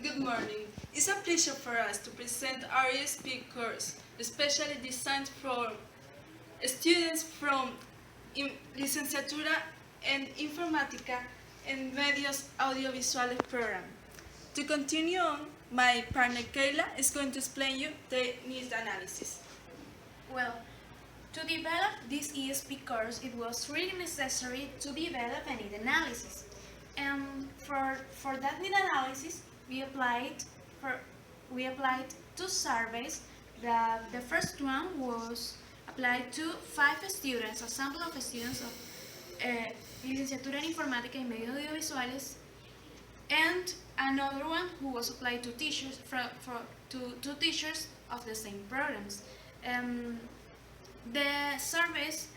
Good morning. It's a pleasure for us to present our ESP course, especially designed for students from Licenciatura en Informática en Medios Audiovisuales program. To continue on, my partner Kayla is going to explain you the needs analysis. Well, to develop this ESP course, it was really necessary to develop a need analysis. And for that need analysis, we applied two surveys. The first one was applied to 5 students, a sample of students of Licenciatura en Informática y Medios Audiovisuales, and another one who was applied to teachers to teachers of the same programs. The surveys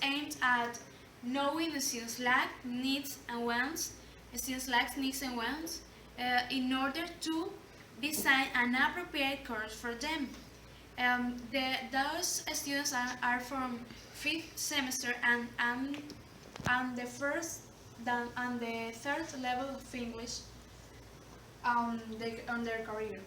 aimed at knowing the students' needs and wants, in order to design an appropriate course for them. Those students are from 5th semester and the third level of English on their career.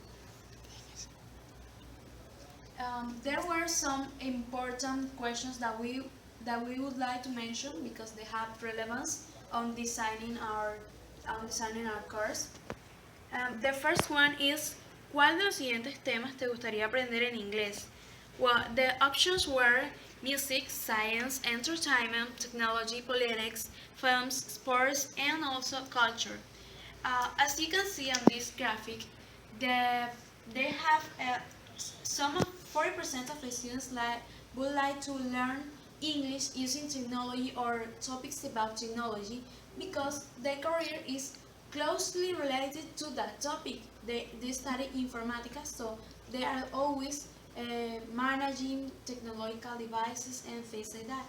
There were some important questions that we would like to mention because they have relevance on designing our course. The first one is, ¿cuál de los siguientes temas te gustaría aprender en inglés? Well, the options were music, science, entertainment, technology, politics, films, sports, and also culture. As you can see on this graphic, they have some 40% of the students would like to learn English using technology or topics about technology because their career is closely related to that topic. They study informatica, so they are always managing technological devices and things like that.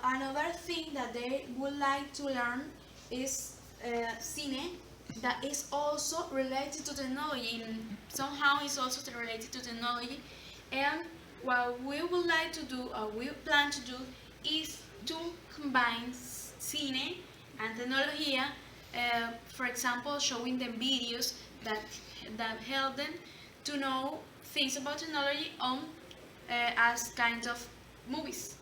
Another thing that they would like to learn is cine, that is also related to technology. Somehow it's also related to technology, and what we would like to do, or we plan to do, is to combine cine and tecnología. For example, showing them videos that help them to know things about technology as kind of movies.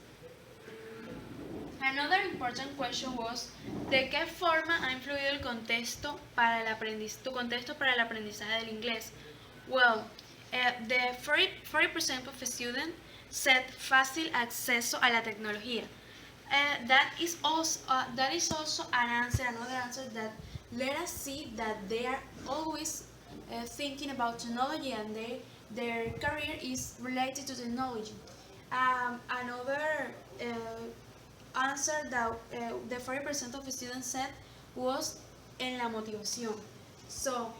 Another important question was, ¿de qué forma ha influido el contexto para tu contexto para el aprendizaje del inglés? Well, the 40% of the students said fácil acceso a la tecnología. That is also another answer that let us see that they are always thinking about technology and their career is related to technology. Another answer that the 40% of the students said was en la motivación. So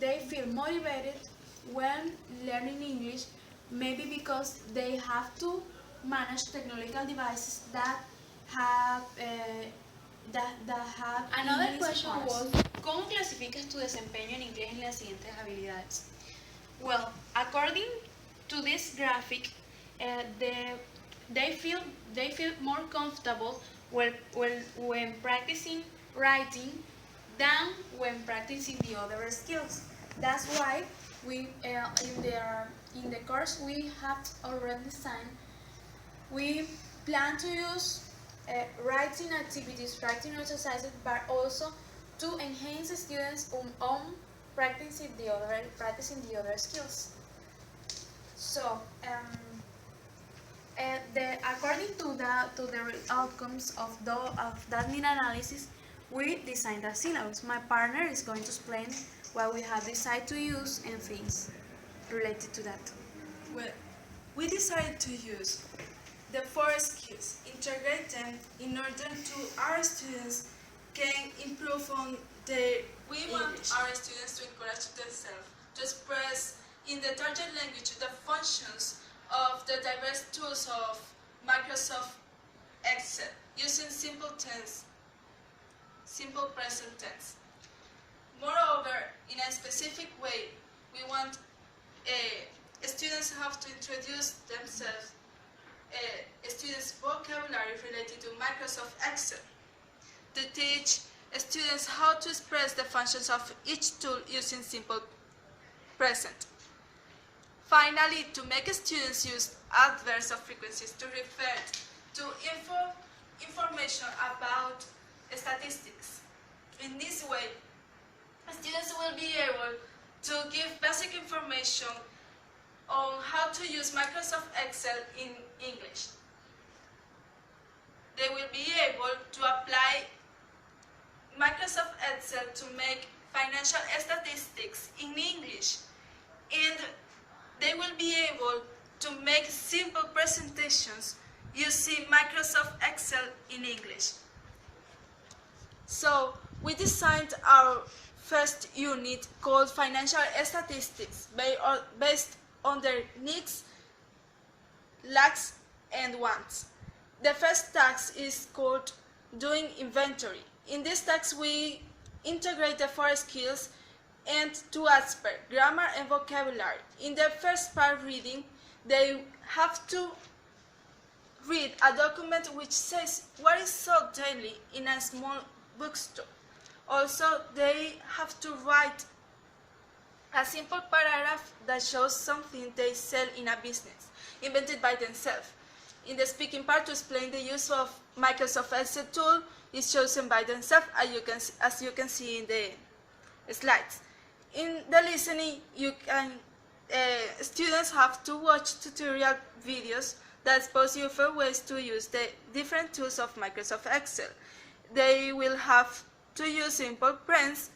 they feel motivated when learning English, maybe because they have to manage technological devices that have Another English question was, ¿cómo clasificas tu desempeño en inglés en las siguientes habilidades? Well, according to this graphic, they feel more comfortable when practicing writing than when practicing the other skills. That's why we in the course we have already designed. We plan to use writing activities, writing exercises, but also to enhance the students on practicing the other skills. So, according to the outcomes of that need analysis, we designed a syllabus. My partner is going to explain what we have decided to use and things related to that. Well, we decided to use the 4 skills, integrate them in order to our students can improve on their We want our students to encourage themselves to express in the target language the functions of the diverse tools of Microsoft Excel using simple present tense. Moreover, in a specific way, we want students have to introduce themselves, students' vocabulary related to Microsoft Excel, to teach students how to express the functions of each tool using simple present. Finally, to make students use adverbs of frequencies to refer to information about statistics. In this way, students will be able to give basic information on how to use Microsoft Excel in English. They will be able to apply Microsoft Excel to make financial statistics in English, and they will be able to make simple presentations using Microsoft Excel in English. So we designed our first unit called Financial Statistics based on their needs, lacks, and wants. The first task is called Doing Inventory. In this task we integrate the four skills and two aspects, grammar and vocabulary. In the first part reading, they have to read a document which says what is sold daily in a small bookstore. Also, they have to write a simple paragraph that shows something they sell in a business, invented by themselves. In the speaking part, to explain the use of Microsoft Excel tool is chosen by themselves, as you can see in the slides. In the listening, students have to watch tutorial videos that expose you for ways to use the different tools of Microsoft Excel. They will have to use simple present,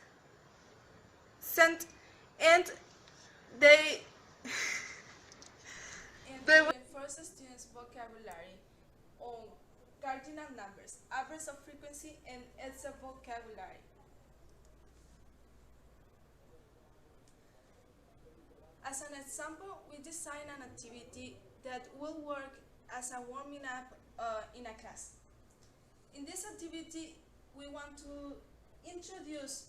and they will reinforce the students' vocabulary on cardinal numbers, average of frequency, and Excel vocabulary. As an example, we design an activity that will work as a warming up in a class. In this activity, we want to introduce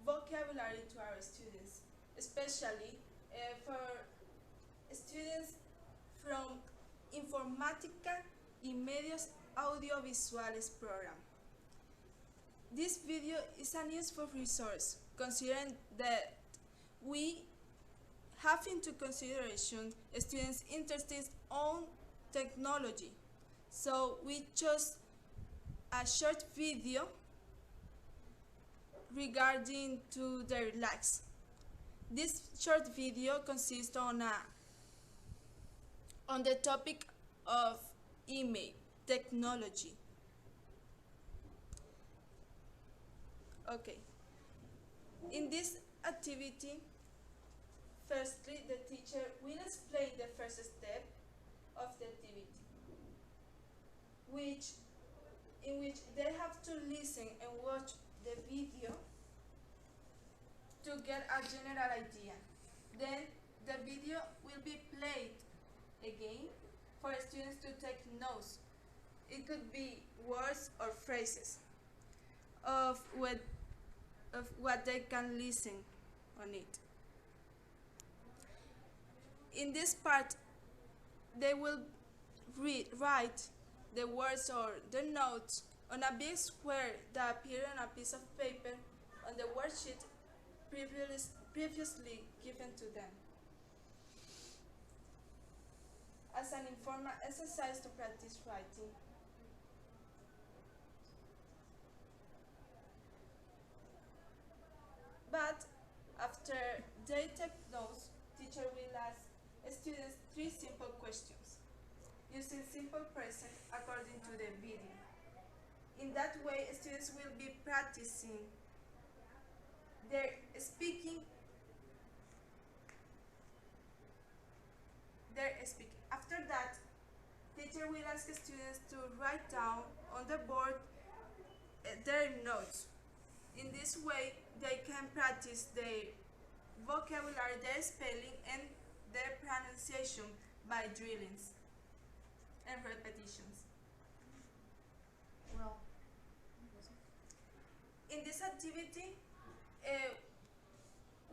vocabulary to our students, especially for students from Informática y Medios Audiovisuales program. This video is a useful resource, considering that we have into consideration students interested on technology. So we chose a short video regarding to their likes. This short video consists on the topic of email technology. Okay. In this activity, firstly, the teacher will explain the first step of the activity, in which they have to listen and watch the video to get a general idea. Then the video will be played again for students to take notes. It could be words or phrases of what they can listen on it. In this part, they will write the words or the notes on a big square that appear on a piece of paper on the worksheet previously given to them, as an informal exercise to practice writing. But after they take notes, teacher will ask students 3 simple questions using simple present according to the video. In that way, students will be practicing their speaking. After that, teacher will ask students to write down on the board their notes. In this way, they can practice their vocabulary, their spelling, and their pronunciation by drillings and repetitions. Well, in this activity,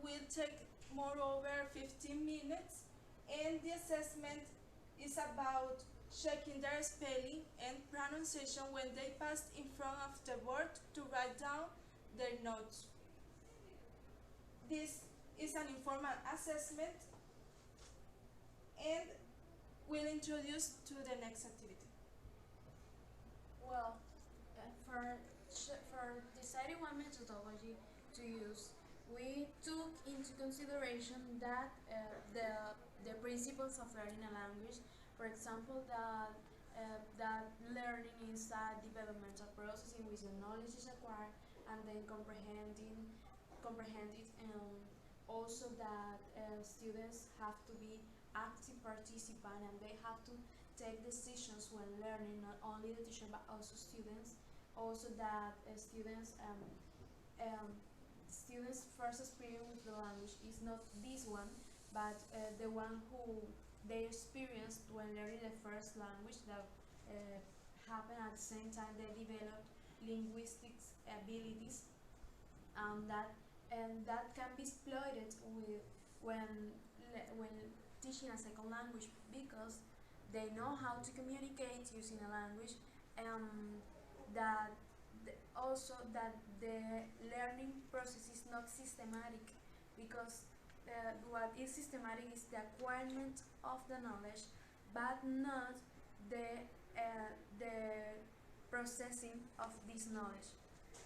will take moreover 15 minutes, and the assessment is about checking their spelling and pronunciation when they pass in front of the board to write down their notes. This is an informal assessment and we'll introduce to the next activity. Well, for deciding what methodology to use, we took into consideration that the principles of learning a language, for example, that learning is a developmental process in which the knowledge is acquired and then comprehended, and also that students have to be active participant and they have to take decisions when learning, not only the teacher but also students. Also that students' first experience with the language is not this one, but the one who they experienced when learning the first language that happened at the same time they developed linguistic abilities, that can be exploited when teaching a second language, because they know how to communicate using a language, and that also that the learning process is not systematic, because what is systematic is the acquirement of the knowledge, but not the processing of this knowledge,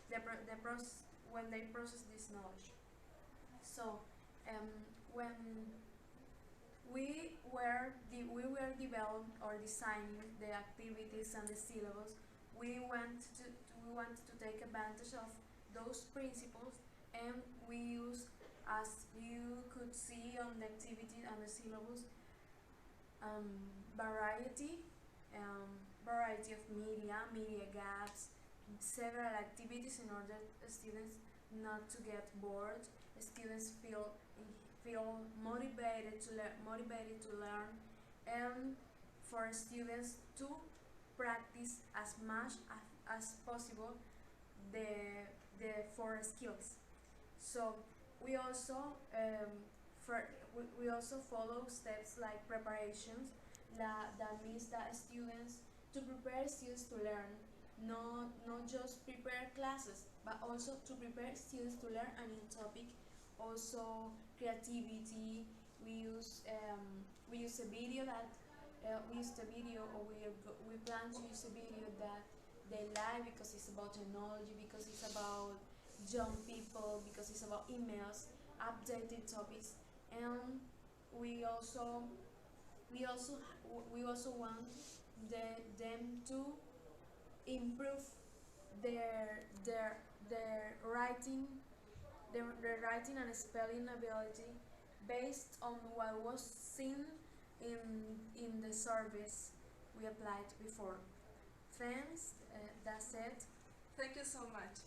the process when they process this knowledge. So when we were developing or designing the activities and the syllabus, we want to take advantage of those principles, and we use, as you could see on the activity and the syllabus, um, variety variety of media gaps, several activities in order students not to get bored. Students feel motivated to learn, and for students to practice as much as possible the four skills. So we also we also follow steps like preparations. That means that students, to prepare students to learn, not just prepare classes, but also to prepare students to learn a new topic. Also creativity. We use a video that we used a video, or we plan to use a video that they like, because it's about technology, because it's about young people, because it's about emails, updated topics, and we also we also we also want them to improve their writing and spelling ability based on what was seen in the service we applied before. Thanks. That's it. Thank you so much.